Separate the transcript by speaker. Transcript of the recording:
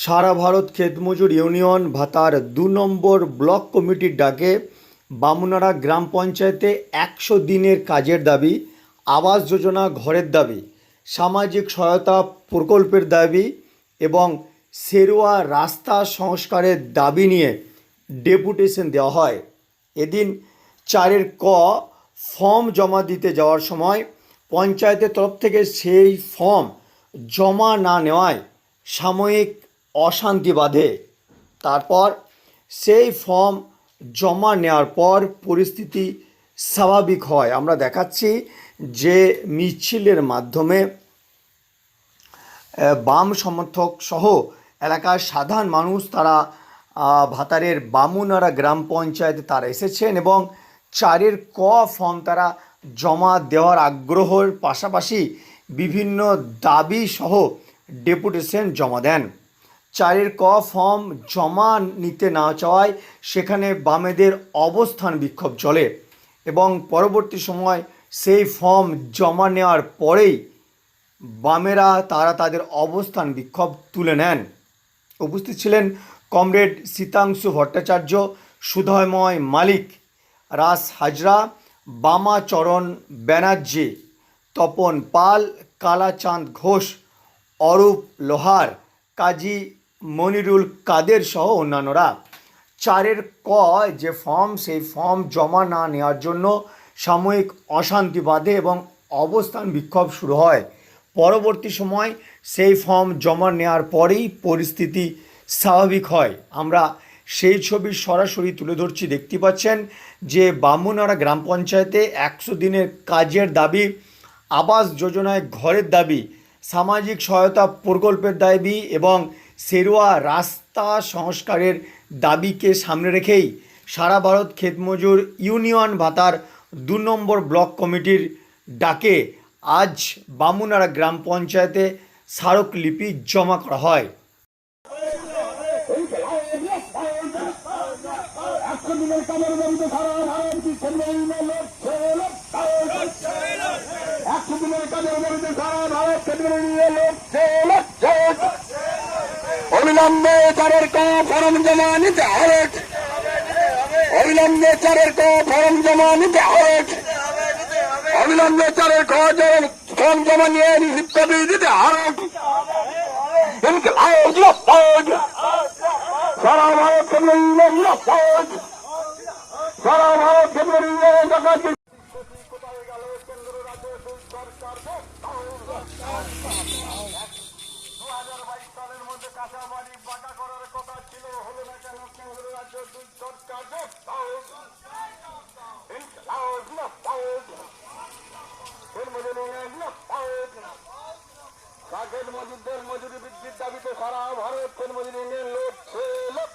Speaker 1: সারা Bharat ক্ষেতমজুর union ভাতার ২ নম্বর block কমিটির ডাকে বামুনারা গ্রাম পঞ্চায়েতে ১০০ দিনের কাজের দাবি, আবাস যোজনা ঘরের দাবি, সামাজিক সহায়তা প্রকল্পের দাবি এবং শেরওয়া রাস্তা সংস্কারের দাবি নিয়ে ডেপুটেশন দেওয়া হয়। এদিন ৪-ক ফর্ম জমা দিতে যাওয়ার সময় পঞ্চায়েতের তরফ থেকে সেই ফর্ম জমা না নেওয়ায় সাময়িক অশান্তি বাধে। তারপর সেই ফর্ম জমা নেওয়ার পর পরিস্থিতি স্বাভাবিক হয়। আমরা দেখাচ্ছি যে মিছিলের মাধ্যমে বাম সমর্থক সহ এলাকার সাধারণ মানুষ তারা ভাতারের বামুনারা গ্রাম পঞ্চায়েতে তারা এসেছেন এবং ৪-ক ফর্ম তারা জমা দেওয়ার আগ্রহের পাশাপাশি বিভিন্ন দাবি সহ ডেপুটেশন জমা দেন। ৪-ক ফর্ম জমা নিতে না চাওয়ায় সেখানে বামেদের অবস্থান বিক্ষোভ চলে এবং পরবর্তী সময় সেই ফর্ম জমা নেওয়ার পরেই বামেরা তারা তাদের অবস্থান বিক্ষোভ তুলে নেন। উপস্থিত ছিলেন কমরেড শীতাংশু ভট্টাচার্য, সুধয়ময় মালিক, রাস হাজরা, বামাচরণ ব্যানার্জি, তপন পাল, কালাচাঁদ ঘোষ, অরূপ লোহার, কাজী মনিরুল কাদের সহ অন্যান্যরা। ৪-ক যে ফর্ম সেই ফর্ম জমা না নেওয়ার জন্য সাময়িক অশান্তি বাধে এবং অবস্থান বিক্ষোভ শুরু হয়। পরবর্তী সময় সেই ফর্ম জমা নেওয়ার পরেই পরিস্থিতি স্বাভাবিক হয়। আমরা সেই ছবি সরাসরি তুলে ধরছি। দেখতে পাচ্ছেন যে বামুনারা গ্রাম পঞ্চায়েতে ১০০ দিনের কাজের দাবি, আবাস যোজনায় ঘরের দাবি, সামাজিক সহায়তা প্রকল্পের দাবি এবং শেরওয়া রাস্তা সংস্কারের দাবিকে সামনে রেখেই সারা ভারত ক্ষেতমজুর ইউনিয়ন ভাতার ২ নম্বর ব্লক কমিটির ডাকে আজ বামুনারা গ্রাম পঞ্চায়েতে স্মারকলিপি জমা করা হয়।
Speaker 2: অবিলম্বে ৪-ক ফর্ম জমা নিতে হবে, অবিলম্বে ৪-ক ফর্ম জমা নিতে হবে, অবিলম্বে ৪-ক ফর্ম জমা নিয়ে রিসিভ কপি দিতে হবে। সারা ভারত সারা ভারত কোথায় গেল কেন্দ্র রাজ্য সরকার? ২০২২ সালের মধ্যে কাঁচা বাড়ি বাঁকা করার কথা ছিল, হলো না কেন কেন্দ্র রাজ্য সরকার? মজুরদের মজুরি বৃদ্ধির দাবিতে সারা ভারত মজুরি নিয়ে লোক